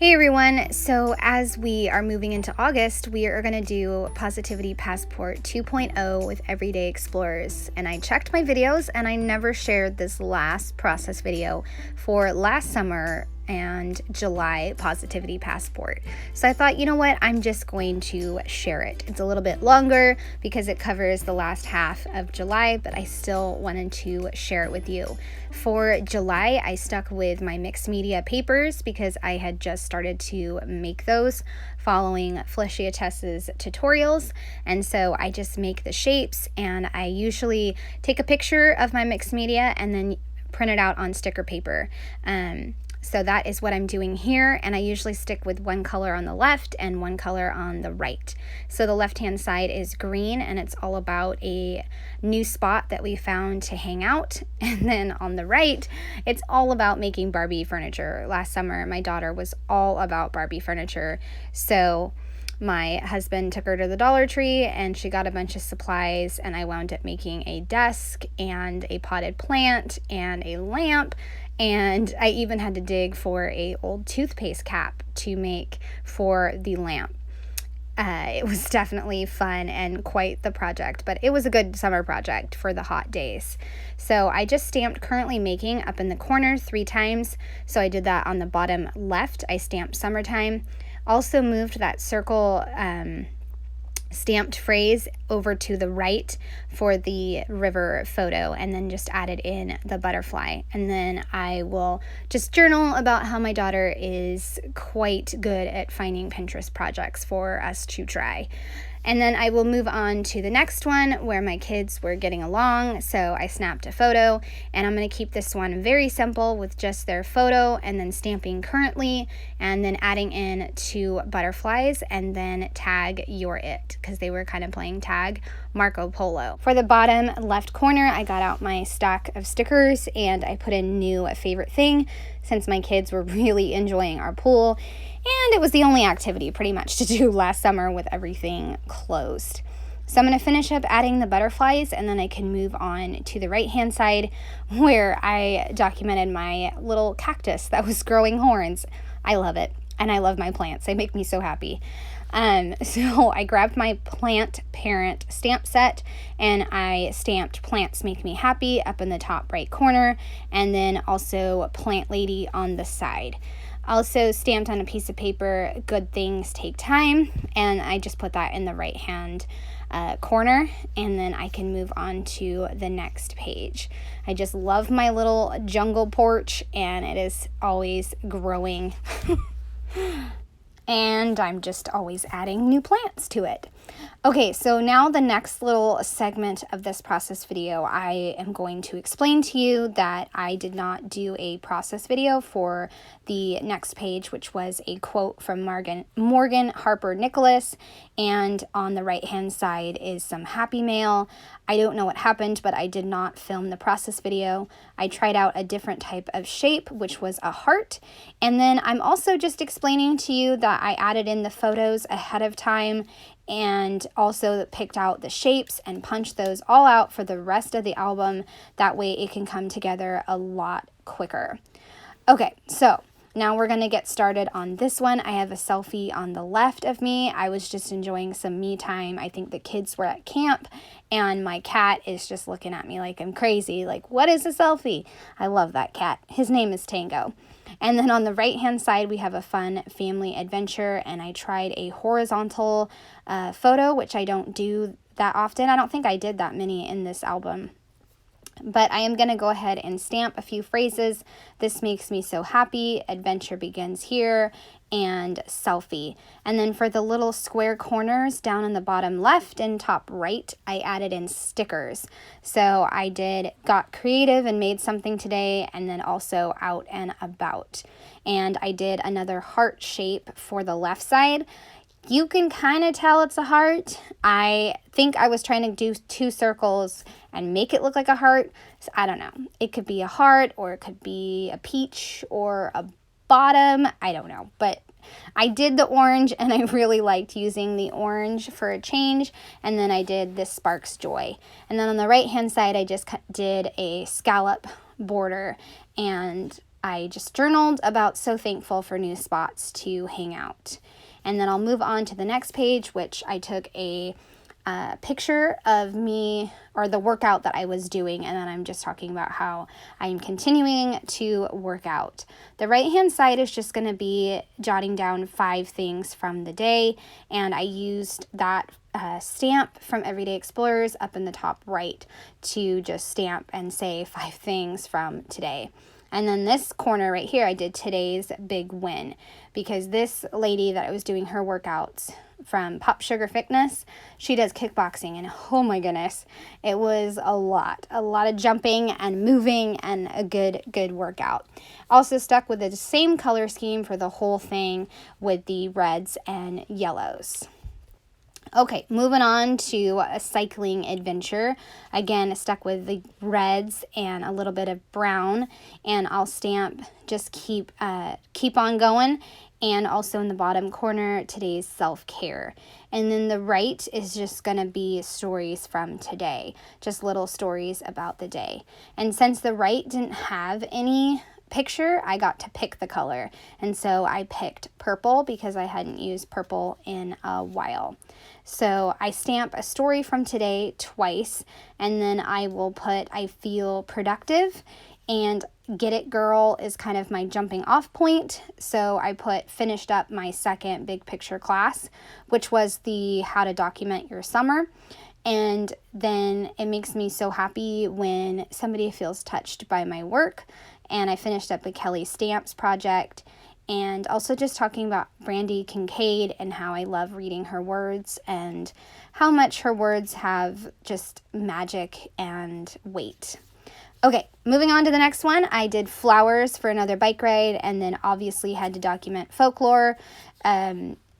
Hey everyone, so as we are moving into August, we are going to do Positivity Passport 2.0 with Everyday Explorers. And I checked my videos and I never shared this last process video for last summer and July Positivity Passport. So I thought, you know what, I'm just going to share it. It's a little bit longer because it covers the last half of July, but I still wanted to share it with you. For July, I stuck with my mixed media papers because I had just started to make those following Felicia Tess's tutorials. And so I just make the shapes, and I usually take a picture of my mixed media and then print it out on sticker paper. So that is what I'm doing here, and I usually stick with one color on the left and one color on the right. So the left-hand side is green, and it's all about a new spot that we found to hang out. And then on the right, it's all about making Barbie furniture. Last summer, my daughter was all about Barbie furniture, so my husband took her to the Dollar Tree and she got a bunch of supplies, and I wound up making a desk and a potted plant and a lamp. And I even had to dig for a old toothpaste cap to make for the lamp. It was definitely fun and quite the project, but it was a good summer project for the hot days. So I just stamped currently making up in the corner 3 times. So I did that on the bottom left. I stamped summertime. Also moved that circle stamped phrase over to the right for the river photo, and then just added in the butterfly. And then I will just journal about how my daughter is quite good at finding Pinterest projects for us to try. And then I will move on to the next one where my kids were getting along, so I snapped a photo, and I'm going to keep this one very simple with just their photo and then stamping currently, and then adding in 2 butterflies, and then tag you're it, because they were kind of playing tag Marco Polo. For the bottom left corner, I got out my stack of stickers and I put in new favorite thing, since my kids were really enjoying our pool. And it was the only activity pretty much to do last summer with everything closed. So I'm going to finish up adding the butterflies, and then I can move on to the right hand side where I documented my little cactus that was growing horns. I love it, and I love my plants. They make me so happy. So I grabbed my plant parent stamp set, and I stamped Plants Make Me Happy up in the top right corner, and then also Plant Lady on the side. Also stamped on a piece of paper, Good Things Take Time, and I just put that in the right hand corner, and then I can move on to the next page. I just love my little jungle porch, and it is always growing. And I'm just always adding new plants to it. Okay, so now the next little segment of this process video, I am going to explain to you that I did not do a process video for the next page, which was a quote from Morgan Harper Nicholas, and on the right hand side is some happy mail. I don't know what happened, but I did not film the process video. I tried out a different type of shape, which was a heart, and then I'm also just explaining to you that I added in the photos ahead of time, and also picked out the shapes and punched those all out for the rest of the album. That way it can come together a lot quicker. Okay, so now we're going to get started on this one. I have a selfie on the left of me. I was just enjoying some me time. I think the kids were at camp, and my cat is just looking at me like I'm crazy. Like, what is a selfie? I love that cat. His name is Tango. And then on the right hand side, we have a fun family adventure, and I tried a horizontal photo, which I don't do that often. I don't think I did that many in this album. But I am going to go ahead and stamp a few phrases. This makes me so happy, adventure begins here, and selfie. And then for the little square corners down in the bottom left and top right, I added in stickers. So I got creative and made something today, and then also out and about. And I did another heart shape for the left side. You can kind of tell it's a heart. I think I was trying to do 2 circles and make it look like a heart. So I don't know. It could be a heart, or it could be a peach or a bottom. I don't know. But I did the orange, and I really liked using the orange for a change. And then I did this Sparks Joy. And then on the right hand side, I just did a scallop border, and I just journaled about so thankful for new spots to hang out. And then I'll move on to the next page, which I took a picture of me or the workout that I was doing, and then I'm just talking about how I am continuing to work out. The right hand side is just going to be jotting down 5 things from the day, and I used that stamp from Everyday Explorers up in the top right to just stamp and say 5 things from today. And then this corner right here, I did today's big win, because this lady that I was doing her workouts from Pop Sugar Fitness, she does kickboxing, and oh my goodness, it was a lot of jumping and moving and a good workout. Also stuck with the same color scheme for the whole thing with the reds and yellows. Okay, moving on to a cycling adventure. Again, stuck with the reds and a little bit of brown, and I'll stamp just keep on going, and also in the bottom corner, today's self-care. And then the right is just going to be stories from today, just little stories about the day. And since the right didn't have any picture, I got to pick the color, and so I picked purple because I hadn't used purple in a while. So I stamp a story from today twice, and then I will put I feel productive, and Get It Girl is kind of my jumping off point. So I put finished up my second big picture class, which was the how to document your summer. And then it makes me so happy when somebody feels touched by my work. And I finished up a Kelly Stamps project, and also just talking about Brandy Kincaid and how I love reading her words and how much her words have just magic and weight. Okay, moving on to the next one. I did flowers for another bike ride, and then obviously had to document folklore.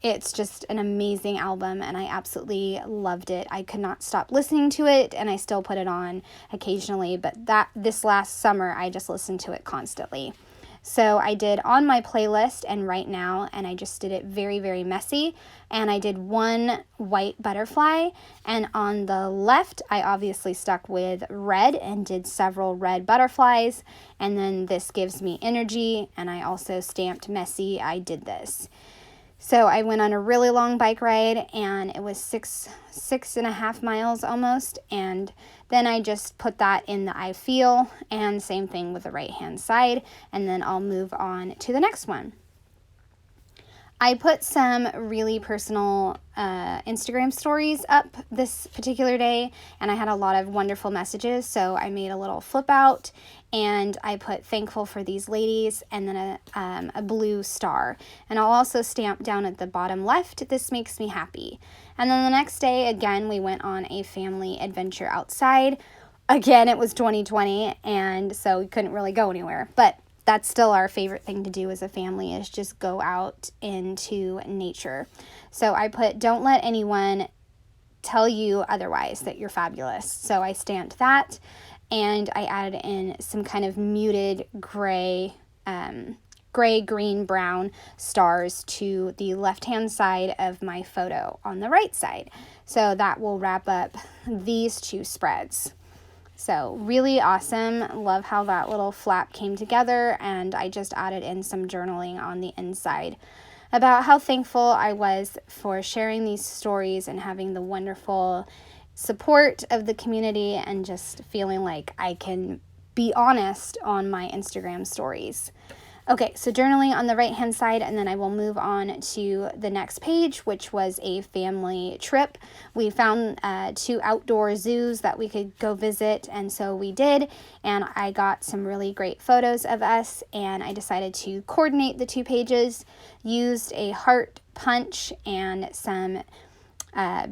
It's just an amazing album, and I absolutely loved it. I could not stop listening to it, and I still put it on occasionally, but this last summer, I just listened to it constantly. So I did on my playlist and right now, and I just did it very, very messy. And I did one white butterfly, and on the left, I obviously stuck with red and did several red butterflies. And then this gives me energy, and I also stamped messy, I did this. So I went on a really long bike ride, and it was six and a half miles almost, and then I just put that in the I feel, and same thing with the right hand side, and then I'll move on to the next one. I put some really personal Instagram stories up this particular day, and I had a lot of wonderful messages, so I made a little flip out, and I put thankful for these ladies, and then a blue star. And I'll also stamp down at the bottom left, this makes me happy. And then the next day, again, we went on a family adventure outside. Again, it was 2020, and so we couldn't really go anywhere, but that's still our favorite thing to do as a family, is just go out into nature. So I put, don't let anyone tell you otherwise that you're fabulous. So I stamped that, and I added in some kind of muted gray, green, brown stars to the left-hand side of my photo on the right side. So that will wrap up these 2 spreads. So really awesome. Love how that little flap came together, and I just added in some journaling on the inside about how thankful I was for sharing these stories and having the wonderful support of the community, and just feeling like I can be honest on my Instagram stories. Okay, so journaling on the right-hand side, and then I will move on to the next page, which was a family trip. We found 2 outdoor zoos that we could go visit, and so we did, and I got some really great photos of us, and I decided to coordinate the 2 pages, used a heart punch and some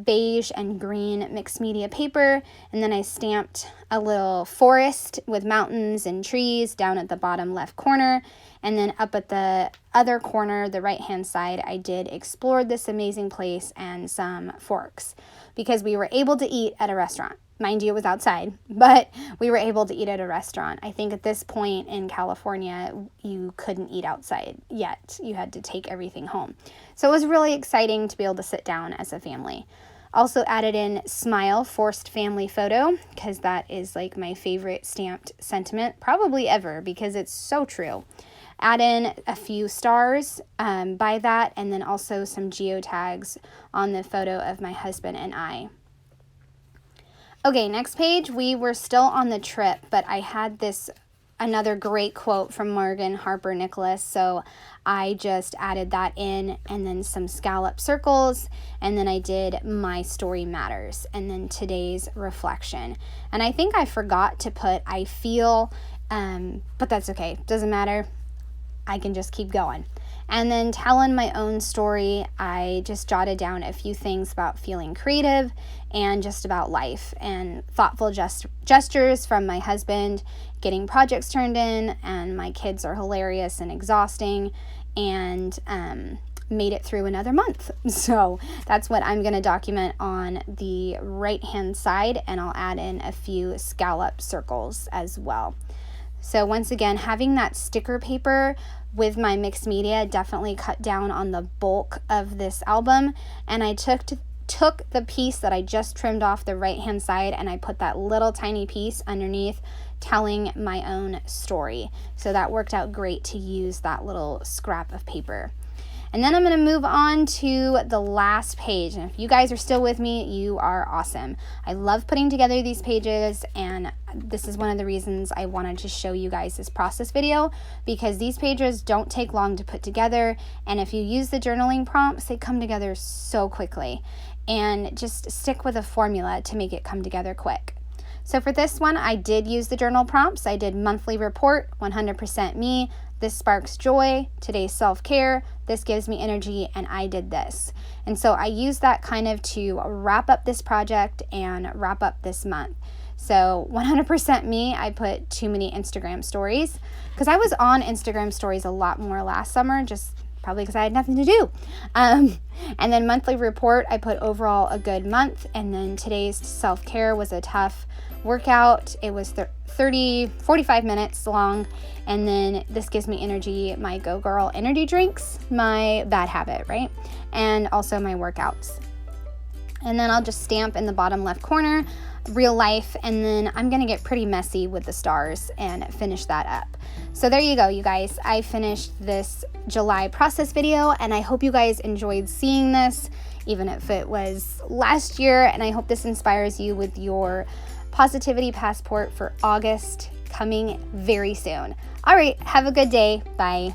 beige and green mixed media paper, and then I stamped a little forest with mountains and trees down at the bottom left corner, and then up at the other corner, the right hand side, I did explored this amazing place and some forks, because we were able to eat at a restaurant. Mind you, it was outside, but we were able to eat at a restaurant. I think at this point in California, you couldn't eat outside yet. You had to take everything home. So it was really exciting to be able to sit down as a family. Also added in smile forced family photo, because that is like my favorite stamped sentiment probably ever, because it's so true. Add in a few stars by that, and then also some geotags on the photo of my husband and I. Okay, next page, we were still on the trip, but I had another great quote from Morgan Harper Nicholas, so I just added that in, and then some scallop circles, and then I did my story matters, and then today's reflection. And I think I forgot to put I feel, but that's okay, doesn't matter. I can just keep going. And then telling my own story, I just jotted down a few things about feeling creative and just about life, and thoughtful gestures from my husband, getting projects turned in, and my kids are hilarious and exhausting, and made it through another month. So that's what I'm going to document on the right hand side, and I'll add in a few scallop circles as well. So once again, having that sticker paper with my mixed media definitely cut down on the bulk of this album, and I took the piece that I just trimmed off the right hand side, and I put that little tiny piece underneath telling my own story. So that worked out great to use that little scrap of paper. And then I'm going to move on to the last page. And if you guys are still with me, you are awesome. I love putting together these pages, and this is one of the reasons I wanted to show you guys this process video, because these pages don't take long to put together, and if you use the journaling prompts, they come together so quickly. And just stick with a formula to make it come together quick. So for this one, I did use the journal prompts. I did monthly report, 100% me, this sparks joy, today's self-care, this gives me energy, and I did this. And so I used that kind of to wrap up this project and wrap up this month. So 100% me, I put too many Instagram stories, because I was on Instagram stories a lot more last summer, just probably because I had nothing to do. And then monthly report, I put overall a good month, and then today's self-care was a tough workout. It was 45 minutes long, and then this gives me energy, my Go Girl energy drinks, my bad habit, right? And also my workouts. And then I'll just stamp in the bottom left corner, real life, and then I'm gonna get pretty messy with the stars and finish that up. So there you go, you guys. I finished this July process video, and I hope you guys enjoyed seeing this, even if it was last year, and I hope this inspires you with your positivity passport for August coming very soon. All right, have a good day. Bye.